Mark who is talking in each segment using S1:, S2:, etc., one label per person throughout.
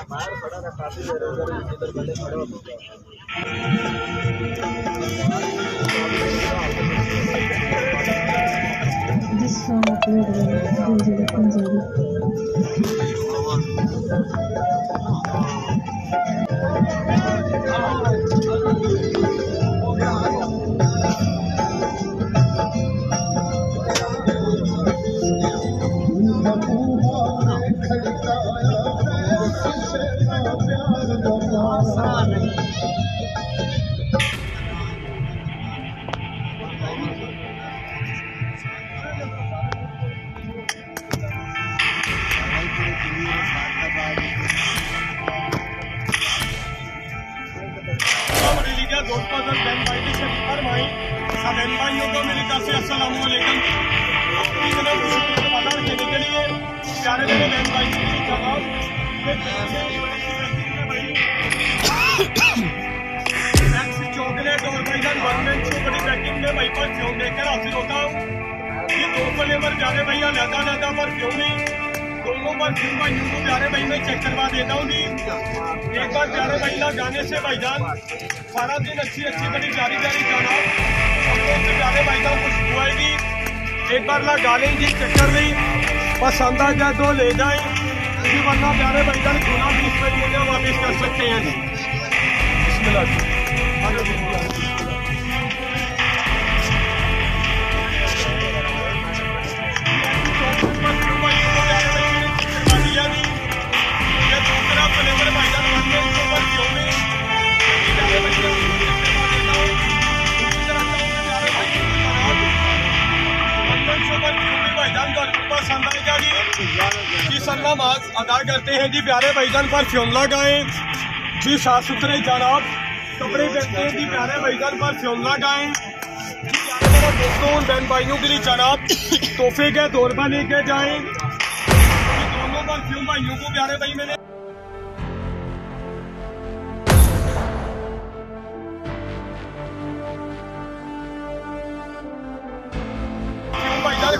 S1: बाहर खड़ा था काफी देर इधर बंदे खड़े होते
S2: This song uploaded on Punjabi.
S3: भाइयों को मेरी तरफ से अस्सलाम वालेकुम। खेलने के लिए प्यारे मेरे बहन भाई चॉकलेट और भाईजान गवर्नमेंट से बड़ी पैकिंग में भाई पर क्यों देकर हासिल होता हूँ। ये दो फले पर प्यारे भैया लहदा पर क्यों नहीं दोनों पर क्यों भाइयों को प्यारे भाई मैं चेक करवा देता हूँ जी। एक बार प्यारे भैया गाने से भाईजान सारा दिन अच्छी बड़ी प्यारी गाना से प्यारे भाईजान खुशबू आएगी। एक बार ला गाने जी चक्कर नहीं पसंद आ जाए तो ले जाए जी वरना प्यारे भाईजान खुला भी इसमें वापिस कर सकते हैं जी। जी सलामात अदा करते हैं जी प्यारे भाईजान पर फ्योनला गाएं जी साफ सुथरे जनाब कपड़े पहनते हैं जी प्यारे भाईजान पर फ्योनला गाएं जी प्यारे मेरे दोस्तों बहन भाइयों के लिए जनाब तोहफे के तौर पर लेके जाएं दोनों पर फ्योन भाइयों को प्यारे भाई मैंने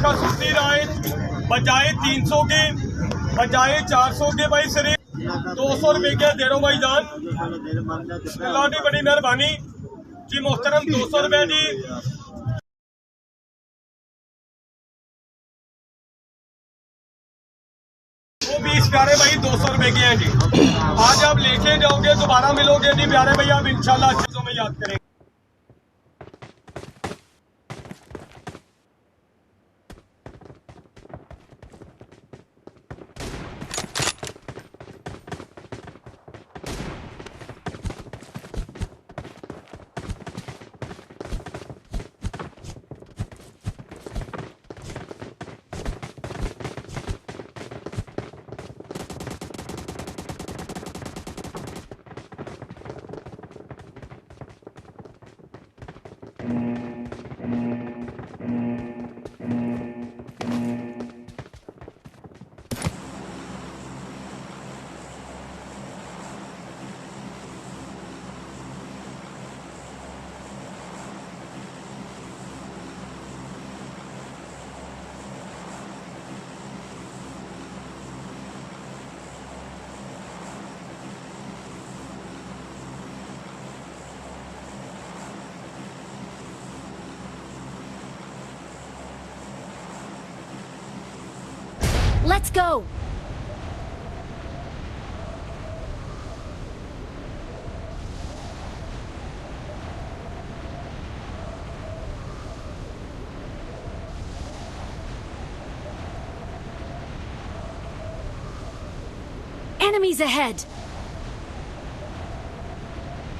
S3: का सुस्ती राय बजाए 300 के बजाए 400 के भाई सिर्फ 200 रुपए के दे रहा भाई जान की बड़ी मेहरबानी जी मोहतरम 200 रुपए जी। वो 20 प्यारे भाई 200 रुपए के हैं जी। आज आप लेके जाओगे दोबारा मिलोगे जी प्यारे भाई आप इंशाल्लाह अच्छी चीजों में याद करेंगे।
S2: Let's go! Enemies ahead!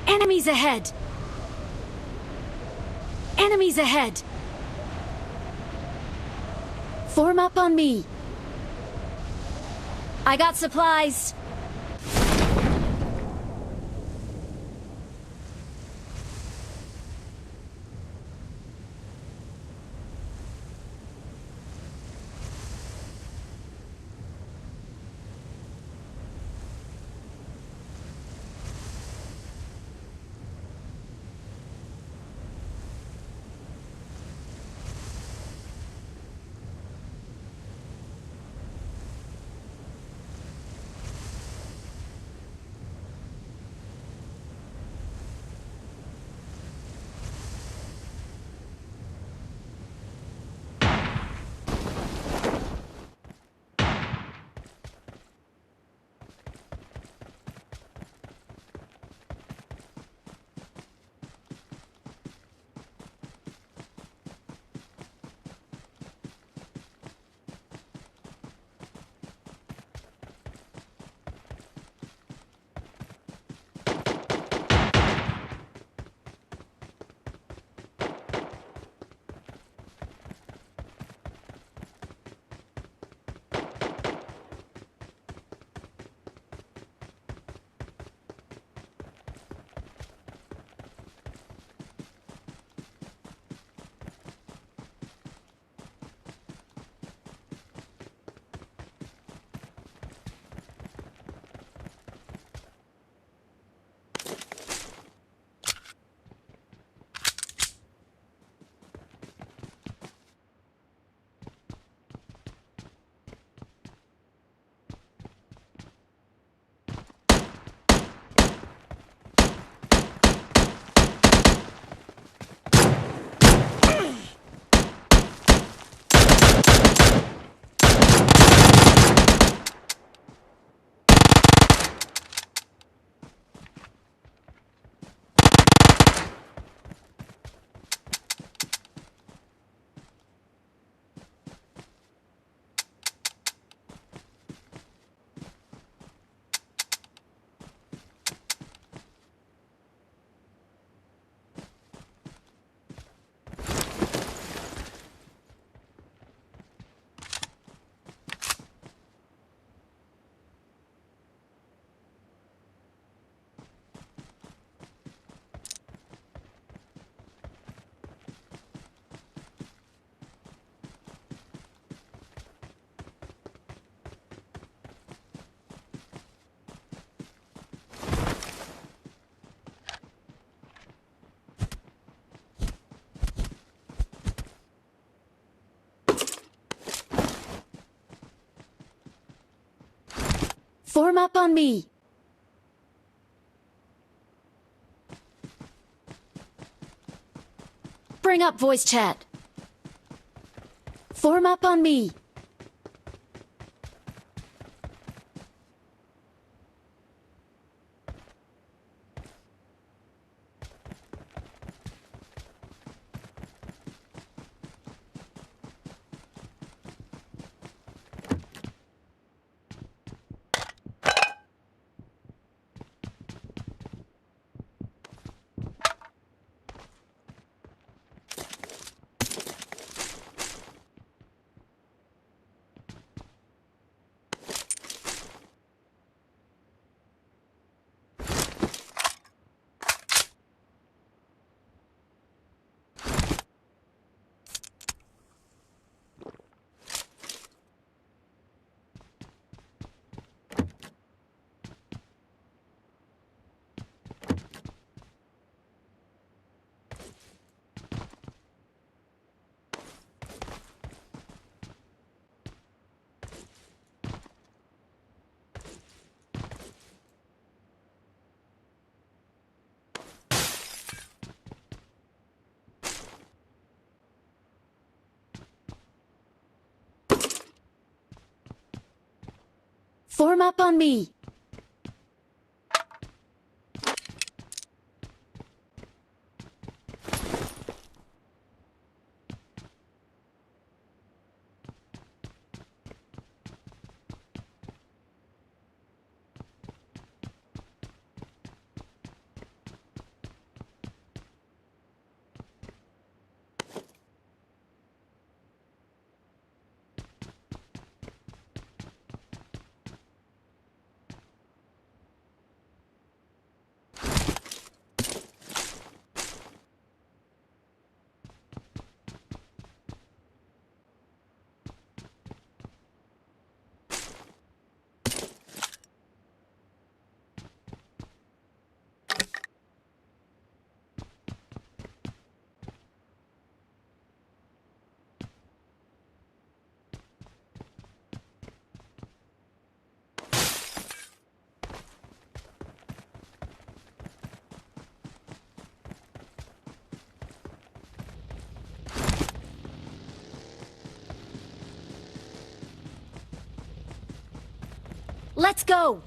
S2: Enemies ahead! Enemies ahead! Form up on me! I got supplies.
S4: Form up on me. Bring up voice chat. Form up on me. Form up on me. Let's go!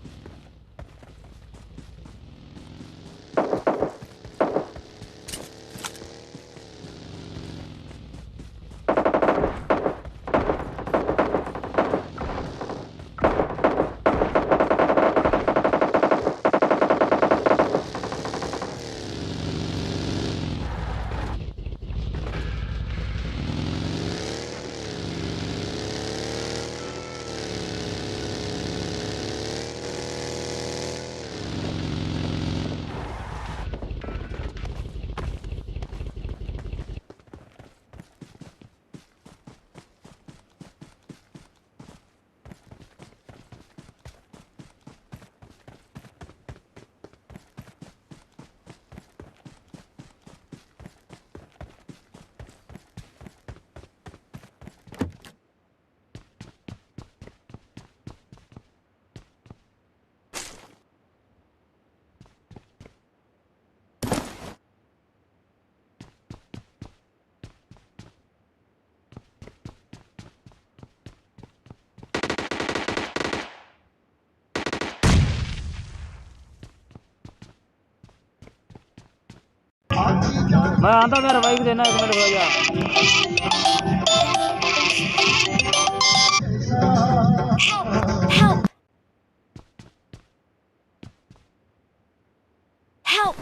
S1: मैं आता मेरा bike देना एक minute भैया।
S4: Help! Help!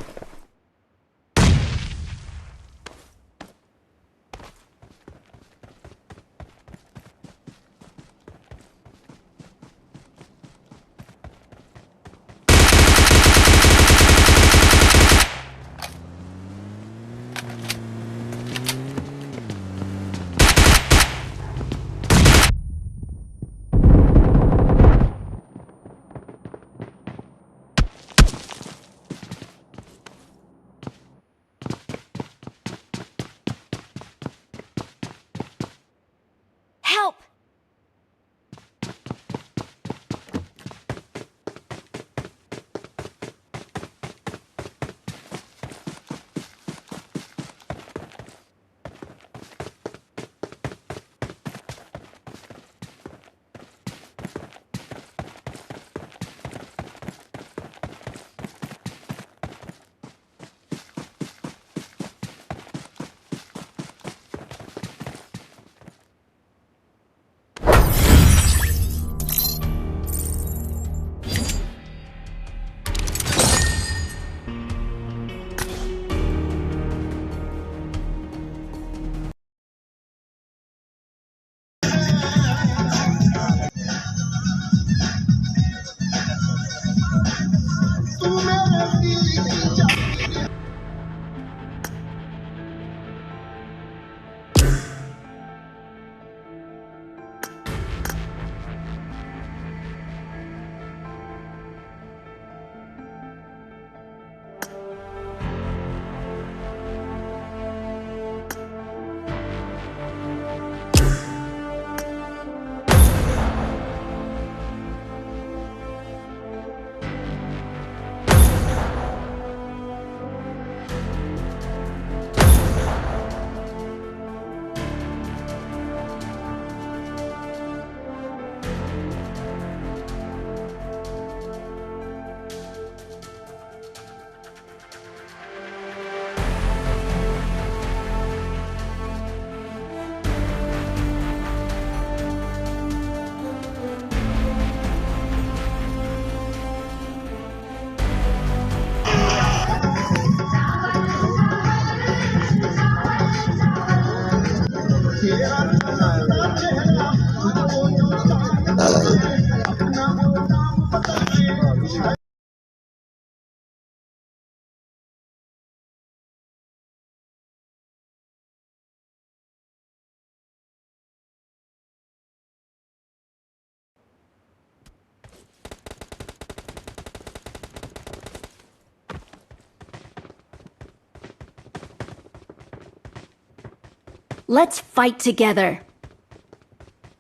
S4: Let's fight together.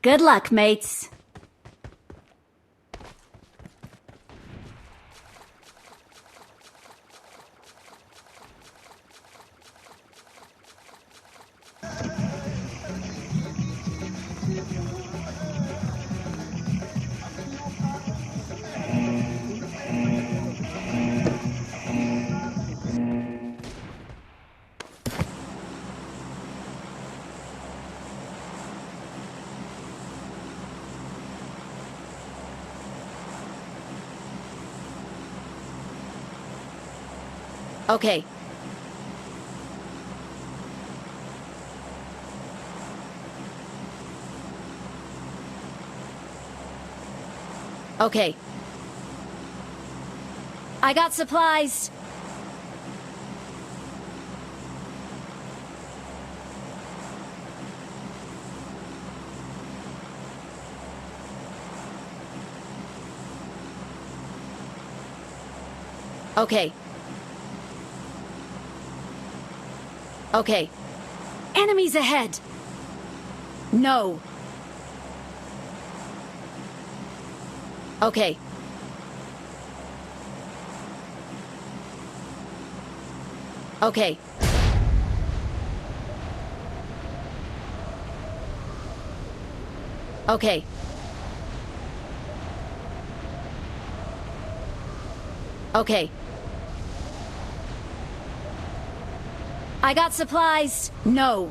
S4: Good luck, mates. Okay. Okay. I got supplies. Okay. Okay. Enemies ahead! No. Okay. Okay. Okay. Okay. I got supplies. No.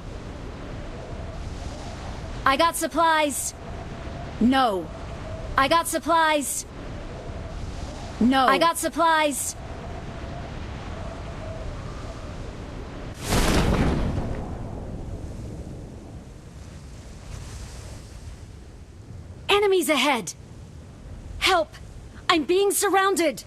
S4: I got supplies. No. I got supplies. No. I got supplies. Enemies ahead! Help! I'm being surrounded!